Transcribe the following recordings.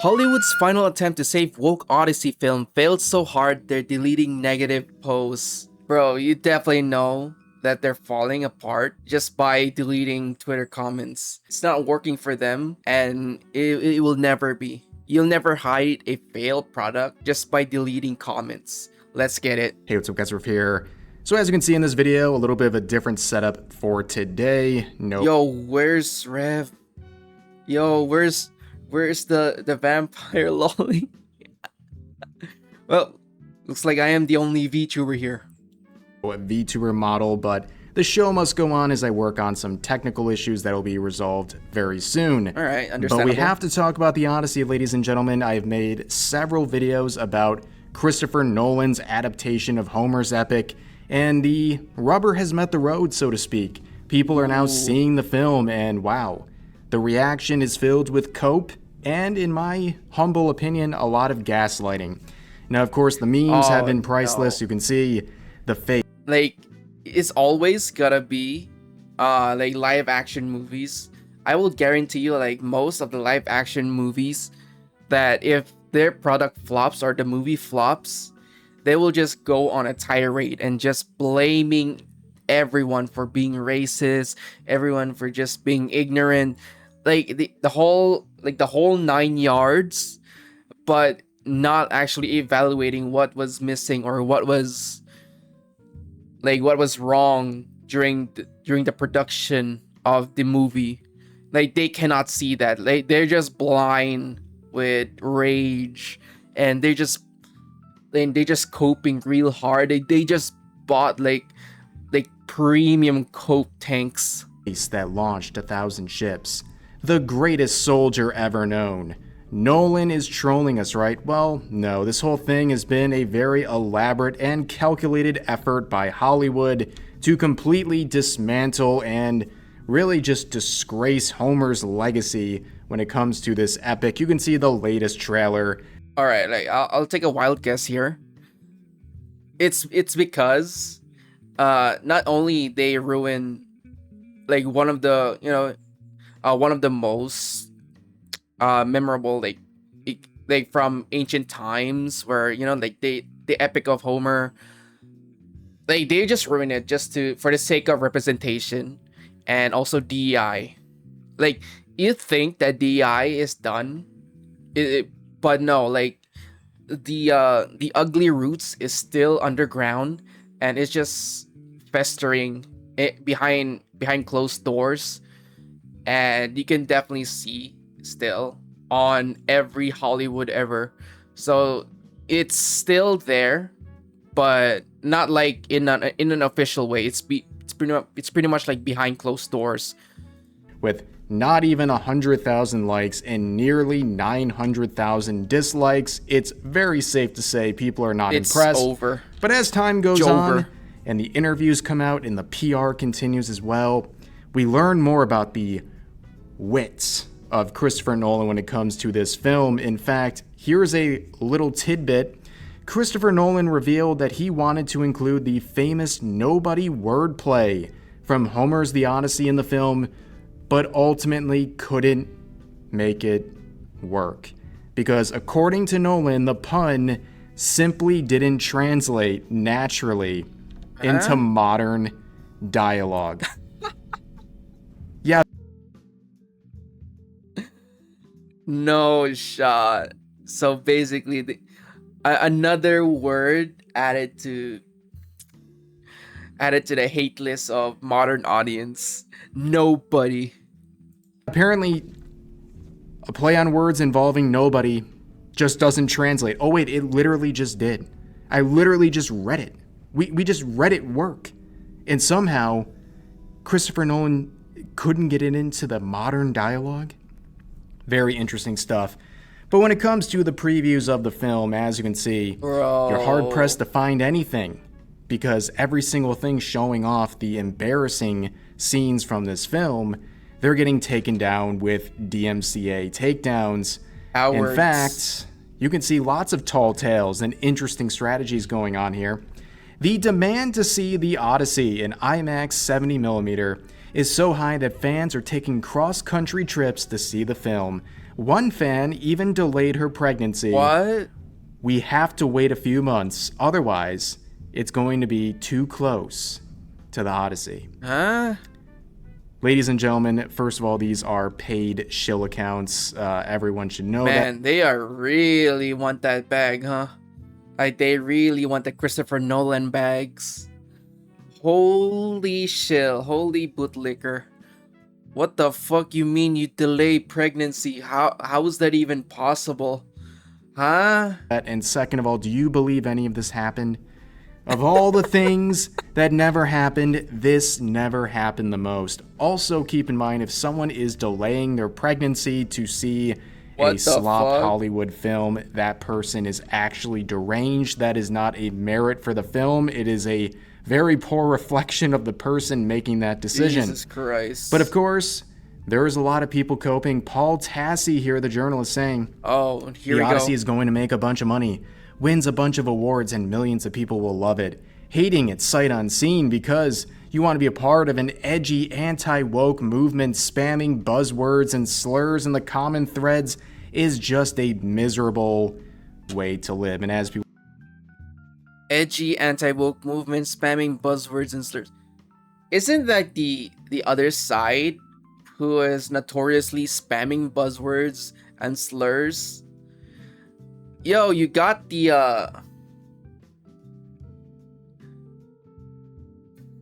Hollywood's final attempt to save woke Odyssey film failed so hard they're deleting negative posts. Bro, you definitely know that they're falling apart just by deleting Twitter comments. It's not working for them, and it will never be. You'll never hide a failed product just by deleting comments. Let's get it. Hey, what's up guys, Roof here. So as you can see in this video, a little bit of a different setup for today. Yo, where's Rev? Yo, where's the vampire lolly? Well, looks like I am the only VTuber here. A VTuber model, but the show must go on as I work on some technical issues that will be resolved very soon. Alright, understandable. But we have to talk about the Odyssey, ladies and gentlemen. I have made several videos about Christopher Nolan's adaptation of Homer's epic, and the rubber has met the road, so to speak. People are now seeing the film, and wow, the reaction is filled with cope, and in my humble opinion, a lot of gaslighting. Now, of course, the memes have been priceless. No. You can see the fake. Like, it's always gotta be, like, live action movies. I will guarantee you, like, most of the live action movies, that if their product flops or the movie flops, they will just go on a tirade and just blaming everyone for being racist, everyone for just being ignorant, like the whole 9 yards, but not actually evaluating what was missing or what was wrong during the production of the movie. Like, they cannot see that. Like, they're just blind with rage, and they're just coping real hard. They just bought like premium coke tanks that launched 1,000 ships. The greatest soldier ever known. Nolan is trolling us, right? Well, no, this whole thing has been a very elaborate and calculated effort by Hollywood to completely dismantle and really just disgrace Homer's legacy when it comes to this epic. You can see the latest trailer. All right, like I'll take a wild guess here. It's because not only they ruin like one of the most memorable like from ancient times, where like the epic of Homer, like they just ruin it just for the sake of representation and also DEI. Like, you think that DEI is done, but no, like the ugly roots is still underground, and it's just festering behind closed doors, and you can definitely see still on every Hollywood ever. So it's still there, but not like in an official way. It's pretty much like behind closed doors. With not even 100,000 likes and nearly 900,000 dislikes, it's very safe to say people are not impressed. It's over. But as time goes on, and the interviews come out and the PR continues as well, we learn more about the wits of Christopher Nolan when it comes to this film. In fact, here's a little tidbit. Christopher Nolan revealed that he wanted to include the famous nobody wordplay from Homer's The Odyssey in the film, but ultimately couldn't make it work. Because according to Nolan, the pun simply didn't translate naturally into modern dialogue. Yeah. No shot. So basically, another word added to the hate list of modern audience. Nobody. Apparently, a play on words involving nobody just doesn't translate. Oh wait, it literally just did. I literally just read it. We just read it work. And somehow, Christopher Nolan couldn't get it into the modern dialogue. Very interesting stuff. But when it comes to the previews of the film, as you can see, you're hard-pressed to find anything, because every single thing showing off the embarrassing scenes from this film, they're getting taken down with DMCA takedowns. In fact, you can see lots of tall tales and interesting strategies going on here. The demand to see the Odyssey in IMAX 70mm is so high that fans are taking cross-country trips to see the film. One fan even delayed her pregnancy. What? We have to wait a few months, otherwise, it's going to be too close to the Odyssey. Huh? Ladies and gentlemen, first of all, these are paid shill accounts. Everyone should know that. Man, they are really want that bag, huh? Like, they really want the Christopher Nolan bags. Holy shill, holy bootlicker. What the fuck you mean you delay pregnancy? How is that even possible? Huh? And second of all, do you believe any of this happened? Of all the things that never happened, this never happened the most. Also, keep in mind, if someone is delaying their pregnancy to see a slop Hollywood film, that person is actually deranged. That is not a merit for the film. It is a very poor reflection of the person making that decision. Jesus Christ. But of course, there is a lot of people coping. Paul Tassi here, the journalist, saying, oh, here we the go. Odyssey is going to make a bunch of money, wins a bunch of awards, and millions of people will love it. Hating it sight unseen because you want to be a part of an edgy anti-woke movement spamming buzzwords and slurs in the common threads is just a miserable way to live. And as people... Edgy anti-woke movement spamming buzzwords and slurs. Isn't that the other side who is notoriously spamming buzzwords and slurs? Yo, you got the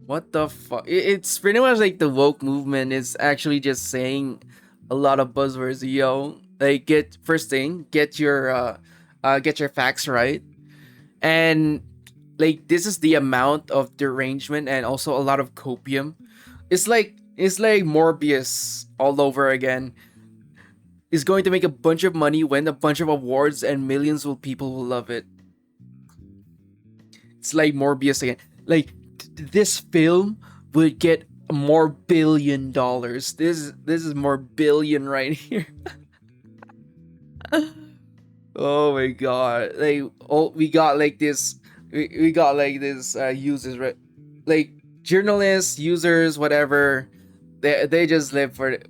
what the fuck? It's pretty much like the woke movement is actually just saying a lot of buzzwords. Yo, like get your facts right, and like this is the amount of derangement and also a lot of copium. It's like Morbius all over again. Is going to make a bunch of money, win a bunch of awards, and millions of people will love it. It's like Morbius again. Like this film would get more $1 billion. This is more billion right here. Oh my god! Like we got like this. We got like this users, right? Like journalists, users, whatever. They just live for it.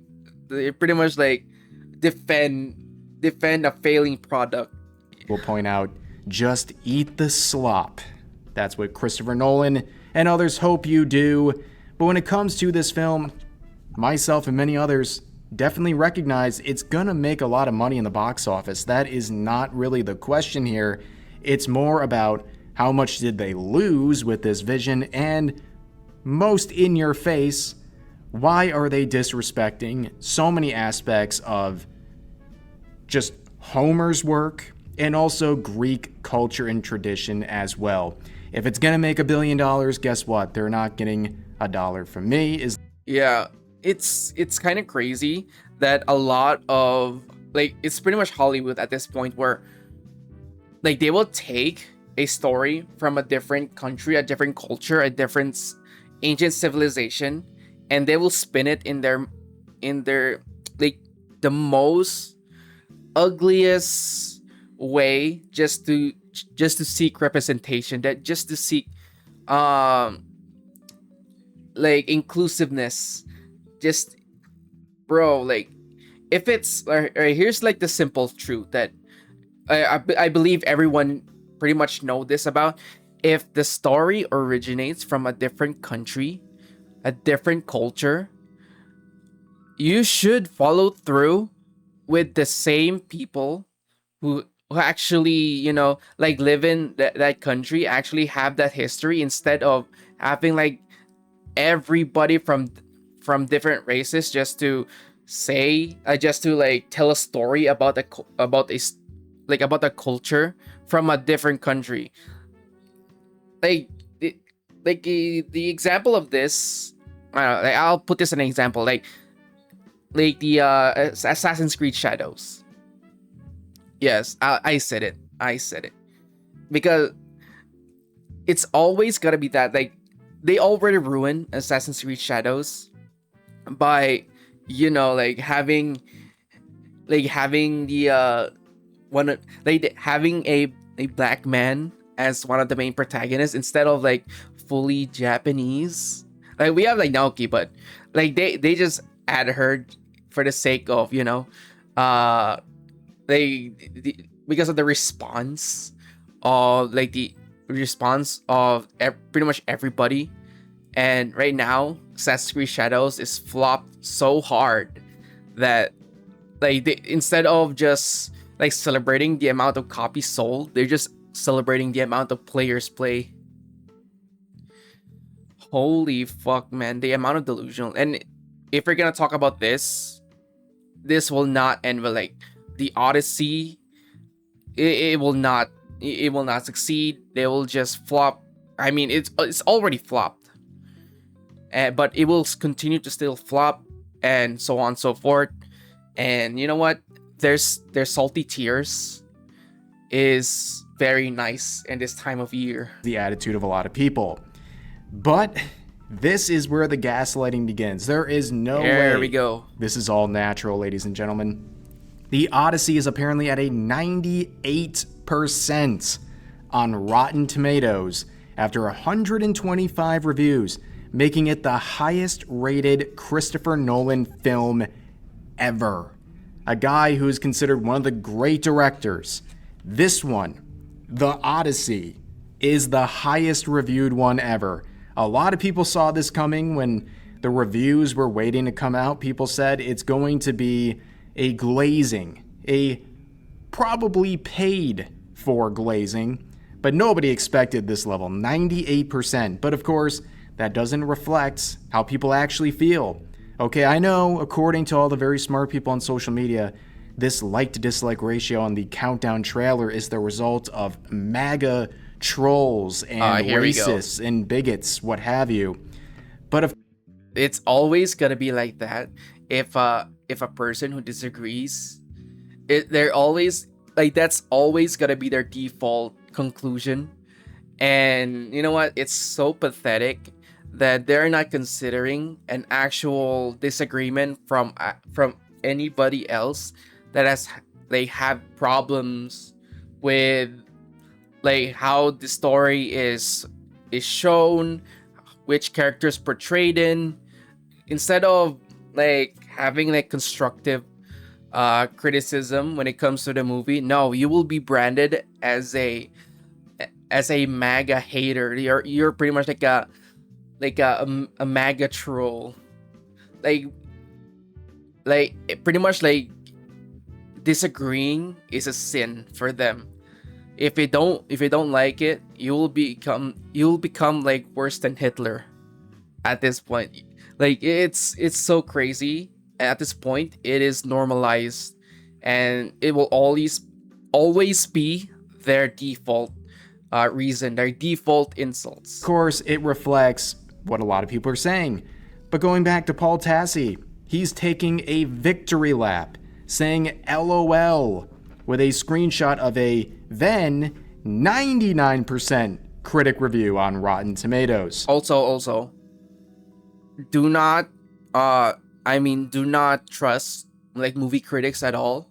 They pretty much like defend a failing product. We'll point out, just eat the slop. That's what Christopher Nolan and others hope you do. But when it comes to this film, myself and many others definitely recognize it's gonna make a lot of money in the box office. That is not really the question here. It's more about how much did they lose with this vision, and most in your face, why are they disrespecting so many aspects of just Homer's work and also Greek culture and tradition as well? If it's gonna make $1 billion, guess what? They're not getting $1 from me. Yeah, it's kind of crazy that a lot of like it's pretty much Hollywood at this point where like they will take a story from a different country, a different culture, a different ancient civilization, and they will spin it in their like the most ugliest way just to seek representation, that just to seek like inclusiveness. Just bro, like if it's here's like the simple truth that I believe everyone pretty much know this about. If the story originates from a different country, a different culture, you should follow through with the same people who actually, you know, like live in that country, actually have that history, instead of having like everybody from different races just to say just to like tell a story about the culture from a different country. Like the example of this, I don't know, like, I'll put this as an example, like the Assassin's Creed Shadows. Yes, I said it because it's always gotta be that. Like they already ruined Assassin's Creed Shadows by, you know, like having the having a black man as one of the main protagonists instead of like fully Japanese. Like we have like Naoki, but like they just add her for the sake of, you know, uh because of the response of like the response of pretty much everybody. And right now, Assassin's Creed Shadows is flopped so hard that like instead of just like celebrating the amount of copies sold, they're just celebrating the amount of players play. Holy fuck, man, the amount of delusional. And if we're gonna talk about this will not end well. Like the Odyssey, it will not succeed. They will just flop. I mean, it's already flopped, but it will continue to still flop, and so on and so forth. And you know what? Their salty tears is very nice in this time of year. The attitude of a lot of people. But this is where the gaslighting begins. There is no way. There we go. This is all natural, ladies and gentlemen. The Odyssey is apparently at a 98% on Rotten Tomatoes after 125 reviews, making it the highest rated Christopher Nolan film ever. A guy who is considered one of the great directors. This one, The Odyssey, is the highest reviewed one ever. A lot of people saw this coming when the reviews were waiting to come out. People said it's going to be a glazing, a probably paid for glazing, but nobody expected this level, 98%. But of course, that doesn't reflect how people actually feel. Okay, I know, according to all the very smart people on social media, this like to dislike ratio on the countdown trailer is the result of MAGA trolls and racists and bigots, what have you. But it's always gonna be like that. If a person who disagrees, they're always like, that's always gonna be their default conclusion. And you know what? It's so pathetic that they're not considering an actual disagreement from anybody else that have problems with like how the story is shown, which characters portrayed in, instead of like having like constructive criticism when it comes to the movie. No, you will be branded as a MAGA hater. You're pretty much like a MAGA troll. Like pretty much like disagreeing is a sin for them. If you don't like it, you'll become like worse than Hitler at this point. Like it's so crazy. At this point, it is normalized, and it will always be their default reason, their default insults. Of course, it reflects what a lot of people are saying. But going back to Paul Tassi, he's taking a victory lap, saying LOL with a screenshot of a then 99% critic review on Rotten Tomatoes. Also, do not trust like movie critics at all.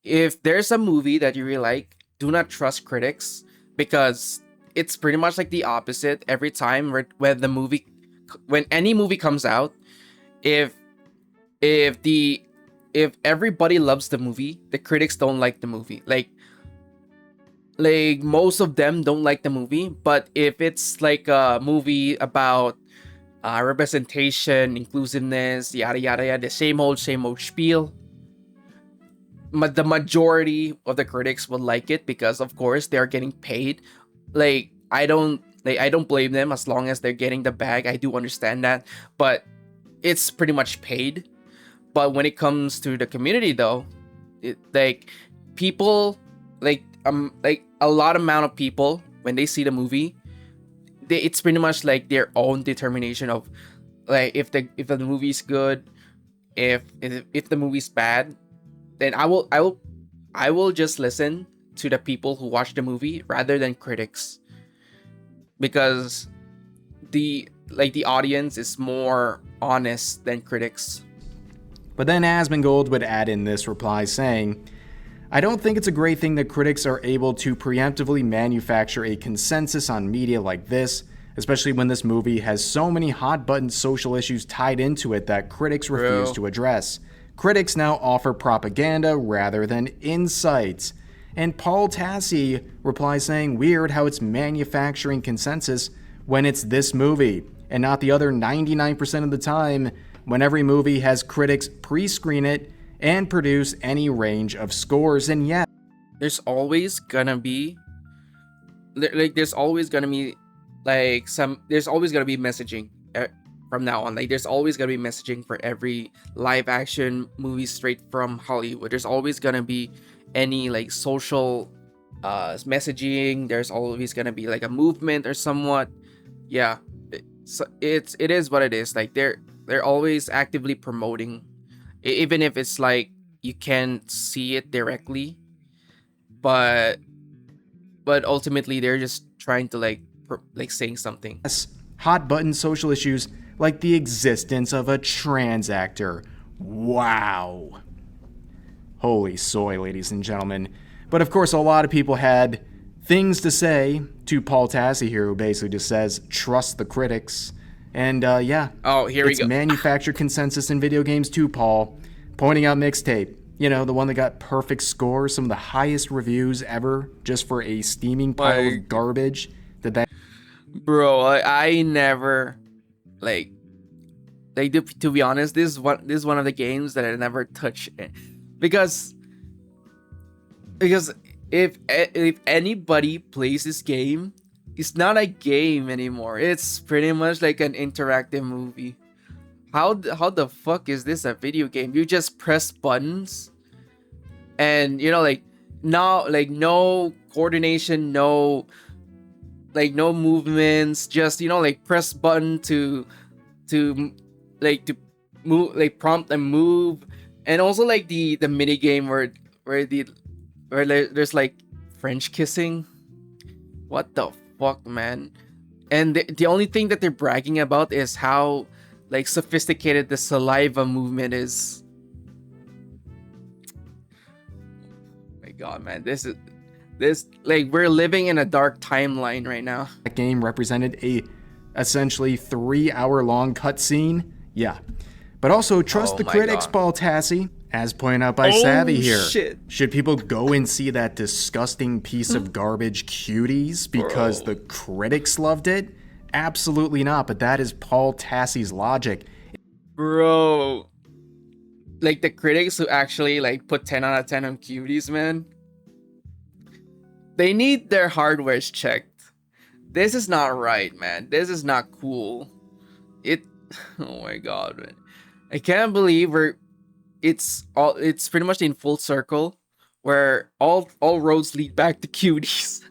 If there's a movie that you really like, do not trust critics, because it's pretty much like the opposite every time when any movie comes out. If everybody loves the movie, the critics don't like the movie. Like most of them don't like the movie. But if it's like a movie about representation, inclusiveness, yada yada yada, the same old spiel, the majority of the critics will like it, because of course they're getting paid. Like I don't blame them, as long as they're getting the bag. I do understand that, but it's pretty much paid. But when it comes to the community, though, people like a lot amount of people, when they see the movie, it's pretty much like their own determination of like if the movie's good, if the movie's bad, then I will just listen to the people who watch the movie rather than critics, because the audience is more honest than critics. But then Asmongold would add in this reply saying, I don't think it's a great thing that critics are able to preemptively manufacture a consensus on media like this, especially when this movie has so many hot-button social issues tied into it that critics refuse to address. critics now offer propaganda rather than insights. And Paul Tassi replies saying, weird how it's manufacturing consensus when it's this movie, and not the other 99% of the time when every movie has critics pre-screen it and produce any range of scores. And yeah, there's always gonna be there's always gonna be messaging from now on. Like, there's always gonna be messaging for every live action movie straight from Hollywood. There's always gonna be any like social messaging. There's always gonna be like a movement or somewhat. Yeah, it is what it is. Like, they're always actively promoting, even if it's like you can't see it directly, but ultimately they're just trying to like saying something. hot button social issues like the existence of a trans actor. Wow. Holy soy, ladies and gentlemen. But of course, a lot of people had things to say to Paul Tassi here, who basically just says, trust the critics. And yeah, oh, here we it's go. manufactured consensus in video games too, Paul. Pointing out Mixtape. You know, the one that got perfect scores, some of the highest reviews ever, just for a steaming pile of garbage. Bro, I never to be honest, this is one of the games that I never touch, because if anybody plays this game, it's not a game anymore. It's pretty much like an interactive movie. How the fuck is this a video game? You just press buttons, and you know, like, now, like, no coordination, no movements, just, you know, like, press button to move, like, prompt and move. And also like the mini game where there's like French kissing. What the fuck, man? And the only thing that they're bragging about is how like sophisticated the saliva movement is. My god, man, this like, we're living in a dark timeline right now. That game represented a essentially 3-hour-long cutscene. Yeah. But also, trust the critics, God. Paul Tassi, as pointed out by Savvy here. Shit. Should people go and see that disgusting piece of garbage Cuties because the critics loved it? Absolutely not, but that is Paul Tassi's logic. Bro, like, the critics who actually like put 10 out of 10 on Cuties, man, they need their hardwares checked. This is not right, man. This is not cool. Oh my god, man. I can't believe it's pretty much in full circle, where all roads lead back to Cuties.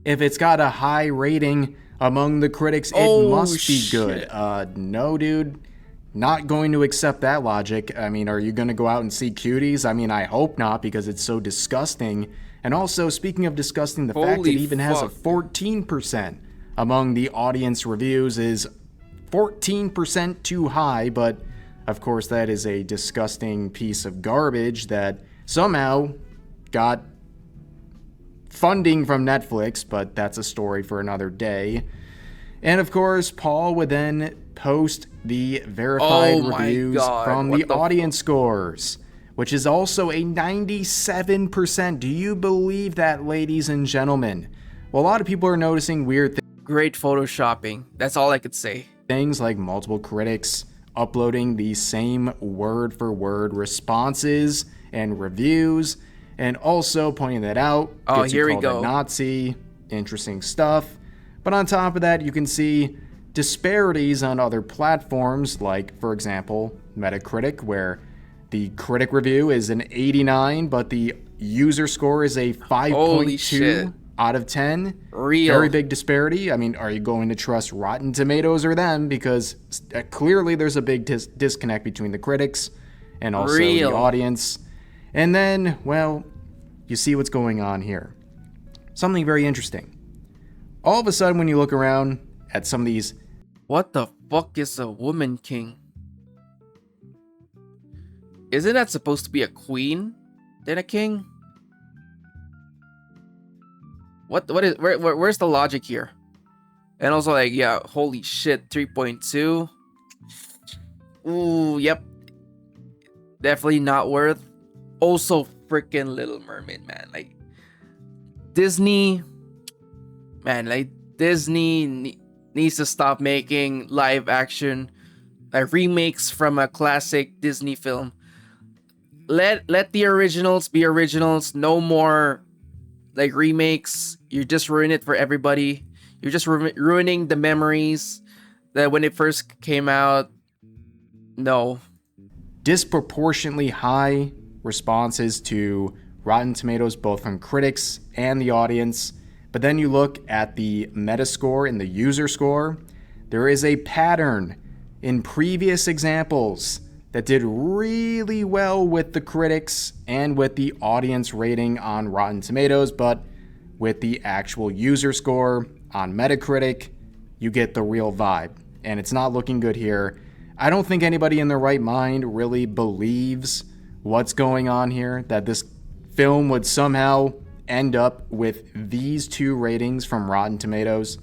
If it's got a high rating among the critics, it must be good. No, dude. Not going to accept that logic. I mean, are you going to go out and see Cuties? I mean, I hope not, because it's so disgusting. And also, speaking of disgusting, the fact it even has a 14% among the audience reviews is 14% too high, but of course that is a disgusting piece of garbage that somehow got funding from Netflix, but that's a story for another day. And of course, Paul would then post the verified reviews from the audience scores, which is also a 97%. Do you believe that, ladies and gentlemen? Well, a lot of people are noticing weird things. Great photoshopping. That's all I could say. Things like multiple critics uploading the same word-for-word responses and reviews, and also pointing that out. Oh, here we go. A Nazi. Interesting stuff. But on top of that, you can see disparities on other platforms, like, for example, Metacritic, where the critic review is an 89, but the user score is a 5.2 out of 10. Real. Very big disparity. I mean, are you going to trust Rotten Tomatoes or them? Because clearly there's a big disconnect between the critics and also the audience. And then, well, you see what's going on here. Something very interesting. All of a sudden, when you look around at some of these... What the fuck is a woman king? Isn't that supposed to be a queen, then a king? Where's the logic here? And also, like, yeah, holy shit, 3.2. Ooh, yep. Definitely not worth. Also, freaking Little Mermaid, man. Like Disney, man. Like Disney needs to stop making live action remakes from a classic Disney film. Let the originals be originals. No more like remakes. You just ruin it for everybody. You're just ruining the memories that when it first came out. No. Disproportionately high responses to Rotten Tomatoes, both from critics and the audience. But then you look at the Metascore and the user score. There is a pattern in previous examples that did really well with the critics and with the audience rating on Rotten Tomatoes, but with the actual user score on Metacritic, you get the real vibe. And it's not looking good here. I don't think anybody in their right mind really believes what's going on here, that this film would somehow end up with these two ratings from Rotten Tomatoes.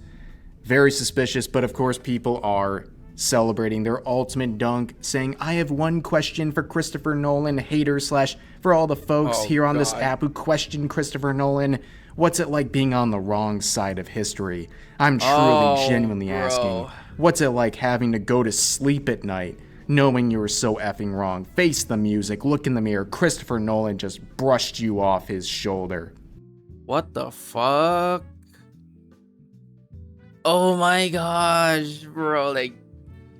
Very suspicious, but of course people are celebrating their ultimate dunk, saying, I have one question for Christopher Nolan haters / for all the folks here on this app who question Christopher Nolan. What's it like being on the wrong side of history? I'm truly, genuinely asking. What's it like having to go to sleep at night knowing you were so effing wrong? Face the music, look in the mirror. Christopher Nolan just brushed you off his shoulder. What the fuck? Oh my gosh, bro. Like,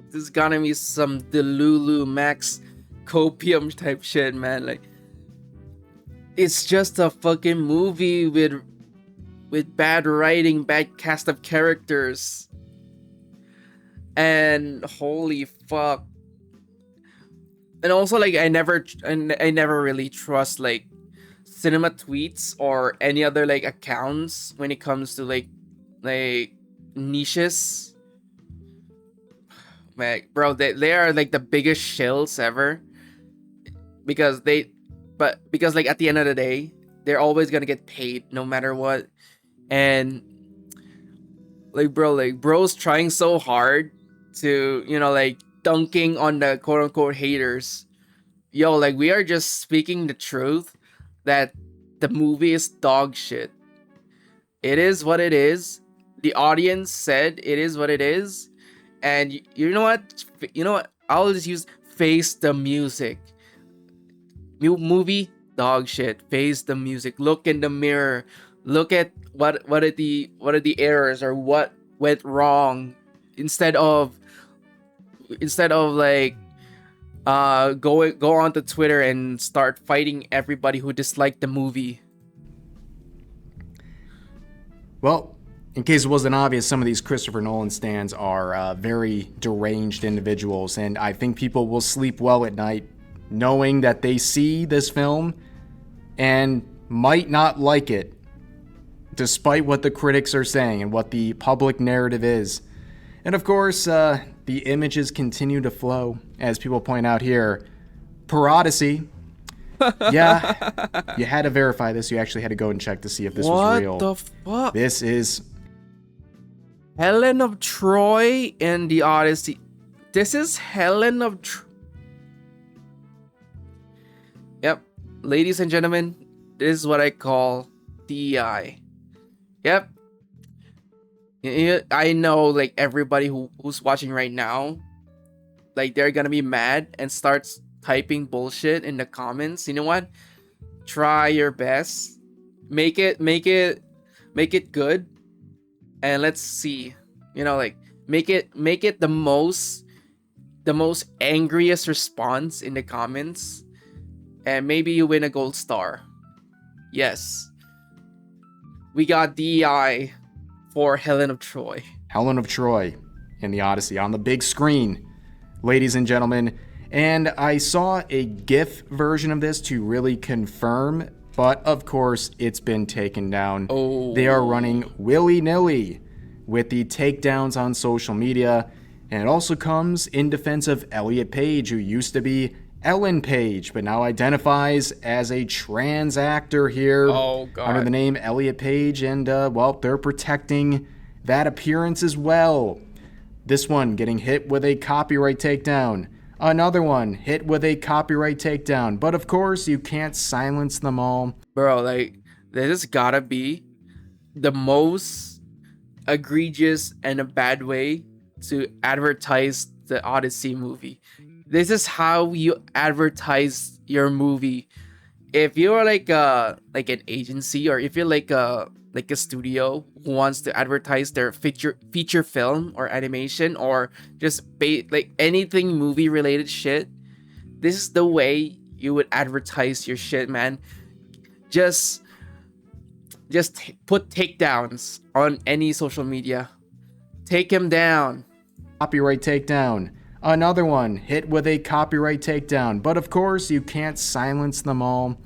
this is gonna be some Delulu Max copium type shit, man. Like, it's just a fucking movie with bad writing, bad cast of characters. And holy fuck. And also, like, I never really trust like cinema tweets or any other like accounts when it comes to like niches. Man, bro, they are like the biggest shills ever. Because like at the end of the day, they're always gonna get paid no matter what. And like bro's trying so hard to, like dunking on the quote unquote haters. Yo, like, we are just speaking the truth that the movie is dog shit. It is what it is. The audience said it is what it is. And you know what? I'll just use face the music. Movie dog shit. Face the music. Look in the mirror. Look at what are the errors or what went wrong. Instead of like go onto Twitter and start fighting everybody who disliked the movie. Well, in case it wasn't obvious, some of these Christopher Nolan stans are very deranged individuals, and I think people will sleep well at night knowing that they see this film and might not like it, despite what the critics are saying and what the public narrative is. And of course, the images continue to flow, as people point out here. Per Odyssey, yeah, you had to verify this. You actually had to go and check to see if this was real. What the fuck? This is Helen of Troy and the Odyssey. This is Helen of Troy. Yep, ladies and gentlemen, this is what I call DEI. Yep. I know, like, everybody who's watching right now, like, they're gonna be mad and starts typing bullshit in the comments. You know what? Try your best. Make it good. And let's see. Like, make it the most angriest response in the comments. And maybe you win a gold star. Yes. We got DEI for Helen of Troy. Helen of Troy in the Odyssey on the big screen, ladies and gentlemen. And I saw a GIF version of this to really confirm, but of course it's been taken down. Oh. They are running willy-nilly with the takedowns on social media. And it also comes in defense of Elliot Page, who used to be Ellen Page, but now identifies as a trans actor here under the name Elliot Page, and well, they're protecting that appearance as well. This one getting hit with a copyright takedown Another one hit with a copyright takedown, but of course you can't silence them all. Bro, like, this has gotta be the most egregious and a bad way to advertise the Odyssey movie. This is how you advertise your movie. If you're like an agency, or if you're like a studio who wants to advertise their feature film or animation, or just like anything movie related shit, this is the way you would advertise your shit, man. Just put takedowns on any social media. Take him down. Copyright takedown. Another one hit with a copyright takedown, but of course you can't silence them all.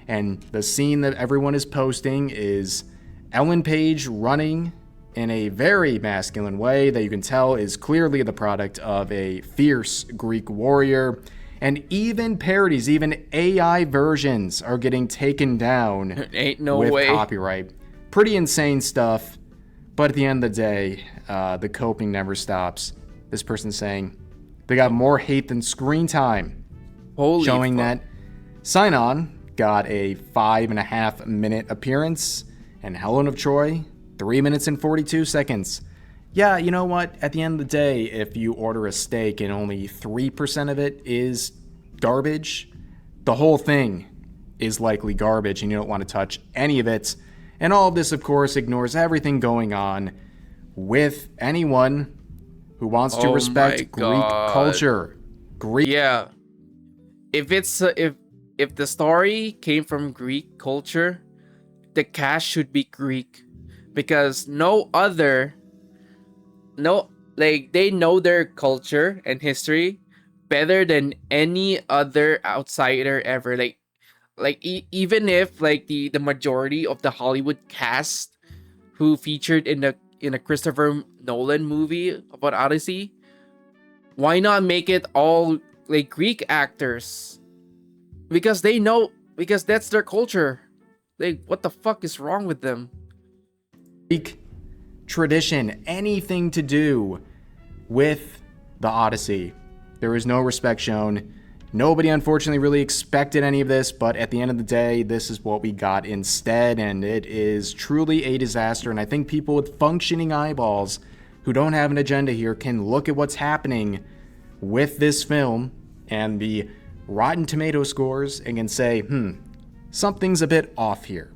And the scene that everyone is posting is Ellen Page running in a very masculine way that you can tell is clearly the product of a fierce Greek warrior. And even parodies, even AI versions are getting taken down Ain't no with way. copyright. Pretty insane stuff. But at the end of the day, the coping never stops. This person's saying they got more hate than screen time. Holy showing fuck. that Sign On got a 5.5 minute appearance, and Helen of Troy, 3 minutes and 42 seconds. Yeah, you know what? At the end of the day, if you order a steak and only 3% of it is garbage, the whole thing is likely garbage and you don't want to touch any of it. And all of this, of course, ignores everything going on with anyone who wants to Oh respect my Greek God. culture. Greek Yeah. If it's if the story came from Greek culture, the cast should be Greek, because they know their culture and history better than any other outsider ever. Even if like the majority of the Hollywood cast who featured in a Christopher Nolan movie about Odyssey, why not make it all like Greek actors? Because that's their culture. Like, what the fuck is wrong with them? Greek tradition, anything to do with the Odyssey. There was no respect shown. Nobody, unfortunately, really expected any of this, but at the end of the day, this is what we got instead, and it is truly a disaster. And I think people with functioning eyeballs who don't have an agenda here can look at what's happening with this film and the Rotten Tomato scores and can say, something's a bit off here.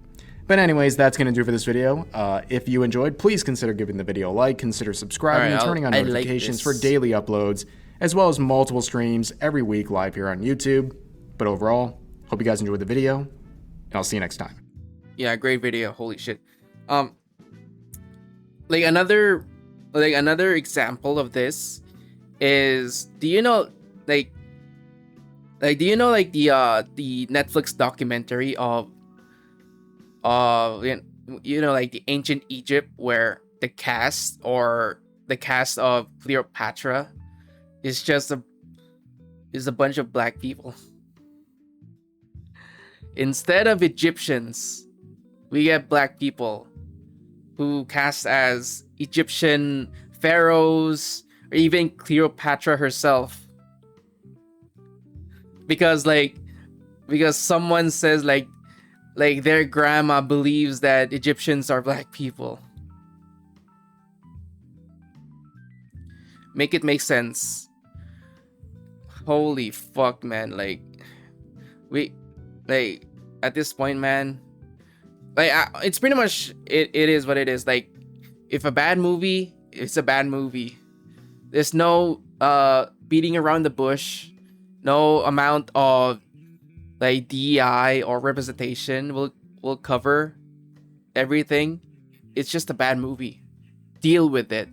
But anyways, that's going to do for this video. If you enjoyed, please consider giving the video a like, consider subscribing, and turning on I like notifications for this. daily uploads, as well as multiple streams every week live here on YouTube. But overall, hope you guys enjoyed the video, and I'll see you next time. Yeah, great video. Holy shit. Like another example of this is, do you know the Netflix documentary of like the ancient Egypt, where the cast of Cleopatra is just a bunch of black people. Instead of Egyptians, we get black people who cast as Egyptian pharaohs, or even Cleopatra herself. Because someone says like their grandma believes that Egyptians are black people. Make it make sense. Holy fuck, man. At this point, man, it's pretty much it is what it is. Like, if a bad movie, it's a bad movie. There's no beating around the bush. No amount of like DEI or representation will cover everything. It's just a bad movie. Deal with it.